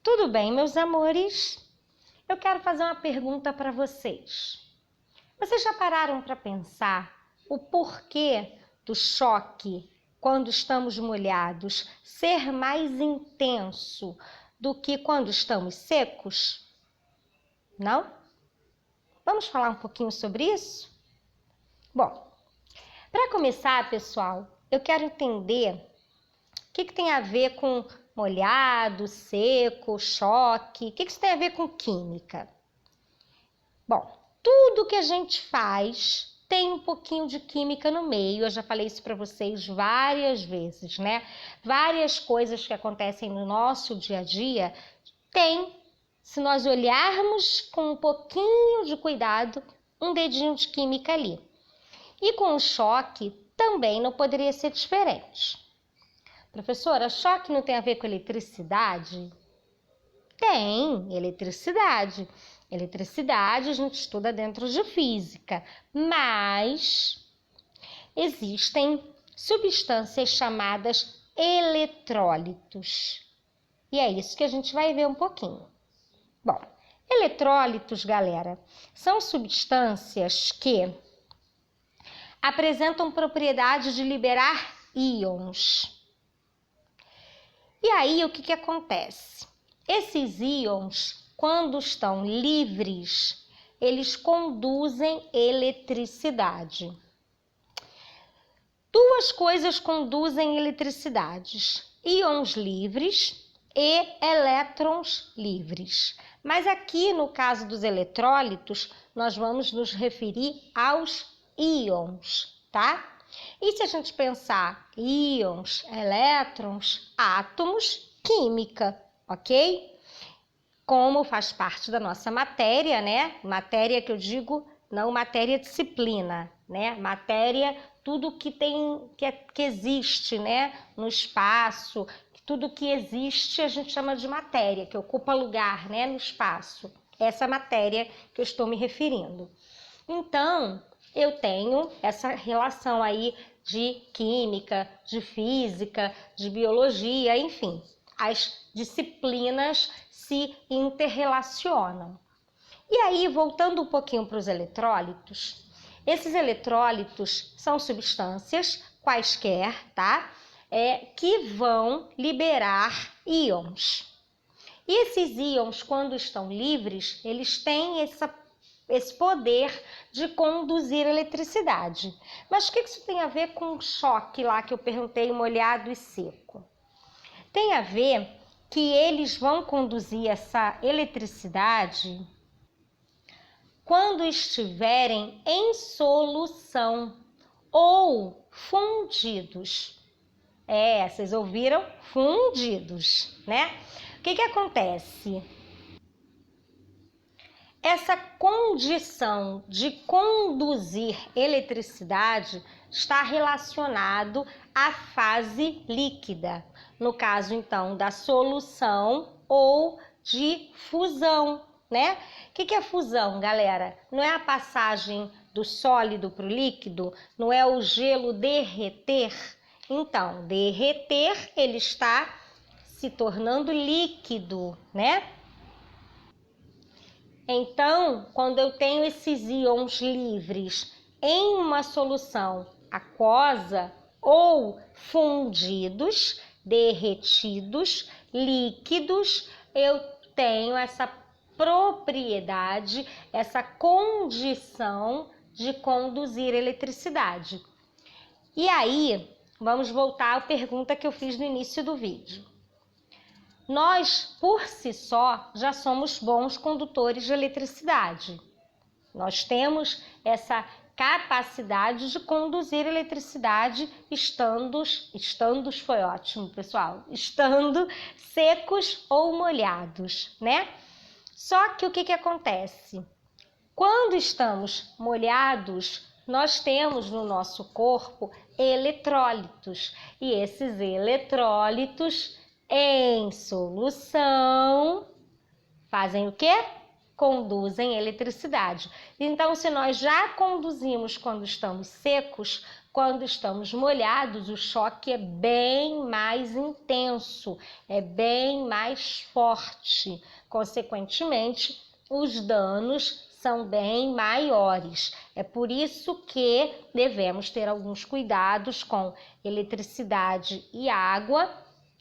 Tudo bem, meus amores? Eu quero fazer uma pergunta para vocês. Vocês já pararam para pensar o porquê do choque quando estamos molhados ser mais intenso do que quando estamos secos? Não? Vamos falar um pouquinho sobre isso? Bom, para começar, pessoal, eu quero entender o que tem a ver com molhado, seco, choque, o que isso tem a ver com química? Bom, tudo que a gente faz tem um pouquinho de química no meio, eu já falei isso para vocês várias vezes, né? Várias coisas que acontecem no nosso dia a dia tem, se nós olharmos com um pouquinho de cuidado, um dedinho de química ali. E com o choque também não poderia ser diferente. Professora, choque não tem a ver com eletricidade? Tem, eletricidade. Eletricidade a gente estuda dentro de física, mas existem substâncias chamadas eletrólitos. E é isso que a gente vai ver um pouquinho. Bom, eletrólitos, galera, são substâncias que apresentam propriedade de liberar íons. E aí, o que acontece? Esses íons, quando estão livres, eles conduzem eletricidade. Duas coisas conduzem eletricidades: íons livres e elétrons livres. Mas aqui, no caso dos eletrólitos, nós vamos nos referir aos íons, tá? E se a gente pensar íons, elétrons, átomos, química, ok? Como faz parte da nossa matéria, né? Matéria que eu digo, não matéria disciplina, né? Matéria, tudo que que existe, né? No espaço, tudo que existe a gente chama de matéria, que ocupa lugar, né? No espaço. Essa matéria que eu estou me referindo. Então, eu tenho essa relação aí de química, de física, de biologia, enfim, as disciplinas se interrelacionam. E aí, voltando um pouquinho para os eletrólitos, esses eletrólitos são substâncias quaisquer, tá? Que vão liberar íons. E esses íons, quando estão livres, eles têm esse poder de conduzir eletricidade. Mas o que isso tem a ver com o choque lá que eu perguntei, molhado e seco? Tem a ver que eles vão conduzir essa eletricidade quando estiverem em solução ou fundidos. Vocês ouviram? Fundidos, né? O que acontece? Essa condição de conduzir eletricidade está relacionado à fase líquida, no caso então da solução ou de fusão, né? O que é fusão, galera? Não é a passagem do sólido para o líquido? Não é o gelo derreter? Então, derreter, ele está se tornando líquido, né? Então, quando eu tenho esses íons livres em uma solução aquosa ou fundidos, derretidos, líquidos, eu tenho essa propriedade, essa condição de conduzir eletricidade. E aí, vamos voltar à pergunta que eu fiz no início do vídeo. Nós, por si só, já somos bons condutores de eletricidade. Nós temos essa capacidade de conduzir eletricidade estando foi ótimo, pessoal, estando secos ou molhados, né? Só que o que acontece? Quando estamos molhados, nós temos no nosso corpo eletrólitos, e esses eletrólitos em solução fazem o quê? conduzem eletricidade. Então, se nós já conduzimos quando estamos secos, quando estamos molhados, o choque é bem mais intenso, é bem mais forte. Consequentemente, os danos são bem maiores. É por isso que devemos ter alguns cuidados com eletricidade e água,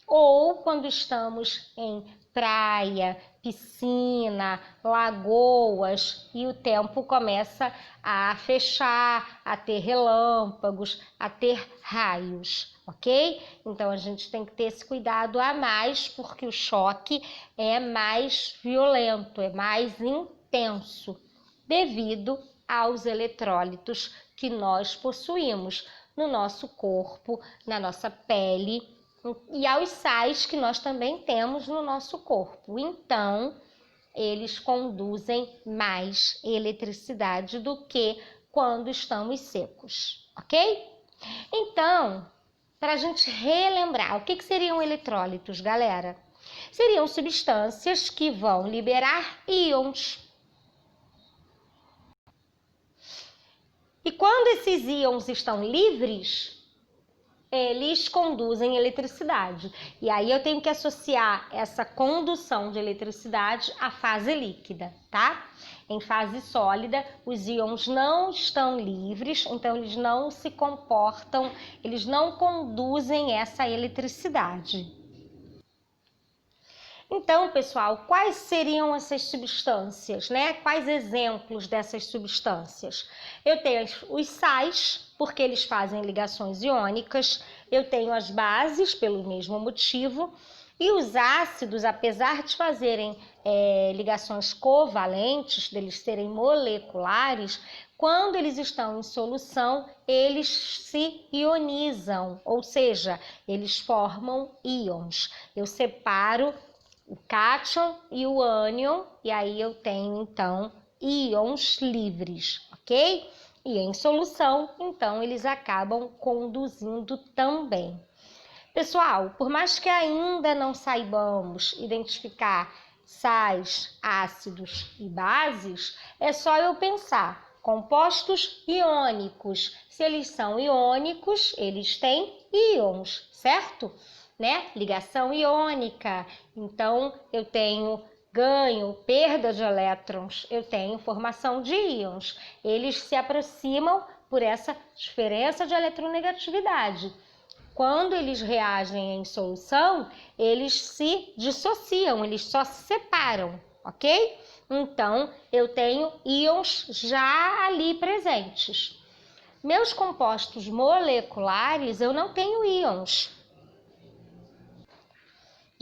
ou quando estamos em praia, piscina, lagoas e o tempo começa a fechar, a ter relâmpagos, a ter raios, ok? Então a gente tem que ter esse cuidado a mais, porque o choque é mais violento, é mais intenso, devido aos eletrólitos que nós possuímos no nosso corpo, na nossa pele, e aos sais que nós também temos no nosso corpo. Então, eles conduzem mais eletricidade do que quando estamos secos, ok? Então, para a gente relembrar, o que seriam eletrólitos, galera? Seriam substâncias que vão liberar íons. E quando esses íons estão livres, eles conduzem eletricidade. E aí eu tenho que associar essa condução de eletricidade à fase líquida, tá? Em fase sólida, os íons não estão livres, então eles não se comportam, eles não conduzem essa eletricidade. Então, pessoal, quais seriam essas substâncias, né? Quais exemplos dessas substâncias? Eu tenho os sais, porque eles fazem ligações iônicas. Eu tenho as bases, pelo mesmo motivo. E os ácidos, apesar de fazerem ligações covalentes, deles serem moleculares, quando eles estão em solução, eles se ionizam, ou seja, eles formam íons. Eu separo o cátion e o ânion, e aí eu tenho, então, íons livres, ok? E em solução, então, eles acabam conduzindo também. Pessoal, por mais que ainda não saibamos identificar sais, ácidos e bases, é só eu pensar. Compostos iônicos, se eles são iônicos, eles têm íons, certo? Né? Ligação iônica, então eu tenho ganho, perda de elétrons, eu tenho formação de íons. Eles se aproximam por essa diferença de eletronegatividade. Quando eles reagem em solução, eles se dissociam, eles só se separam, ok? Então, eu tenho íons já ali presentes. Meus compostos moleculares, eu não tenho íons.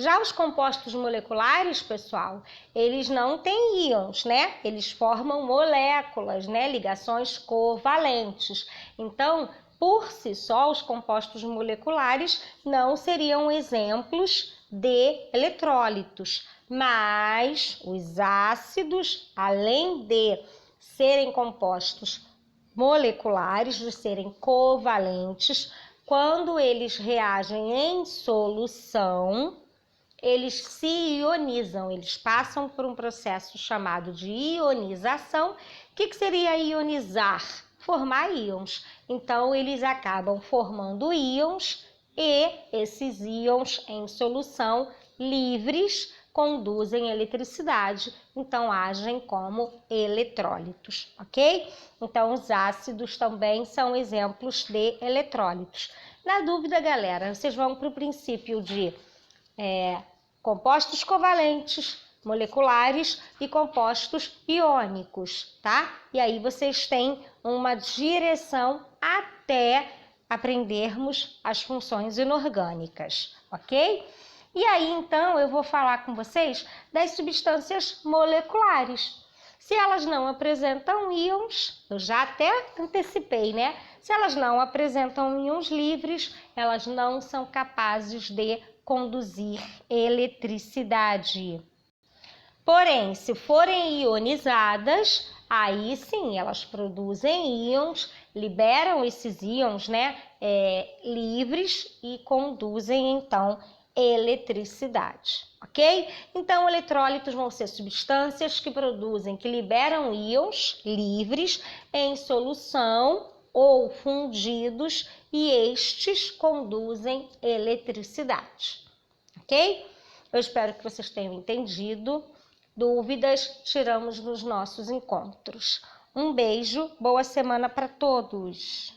Já os compostos moleculares, pessoal, eles não têm íons, né? Eles formam moléculas, né? Ligações covalentes. Então, por si só, os compostos moleculares não seriam exemplos de eletrólitos, mas os ácidos, além de serem compostos moleculares, de serem covalentes, quando eles reagem em solução, eles se ionizam, eles passam por um processo chamado de ionização. O que seria ionizar? Formar íons. Então, eles acabam formando íons e esses íons em solução livres conduzem eletricidade, então agem como eletrólitos, ok? Então, os ácidos também são exemplos de eletrólitos. Na dúvida, galera, vocês vão para o princípio de compostos covalentes, moleculares e compostos iônicos, tá? E aí vocês têm uma direção até aprendermos as funções inorgânicas, ok? E aí, então, eu vou falar com vocês das substâncias moleculares. Se elas não apresentam íons, eu já até antecipei, né? Se elas não apresentam íons livres, elas não são capazes de conduzir eletricidade. Porém, se forem ionizadas, aí sim, elas produzem íons, liberam esses íons, né, livres e conduzem, então, eletricidade, ok? Então, eletrólitos vão ser substâncias que produzem, que liberam íons livres em solução ou fundidos e estes conduzem eletricidade, ok? Eu espero que vocês tenham entendido. Dúvidas, tiramos nos nossos encontros. Um beijo, boa semana para todos!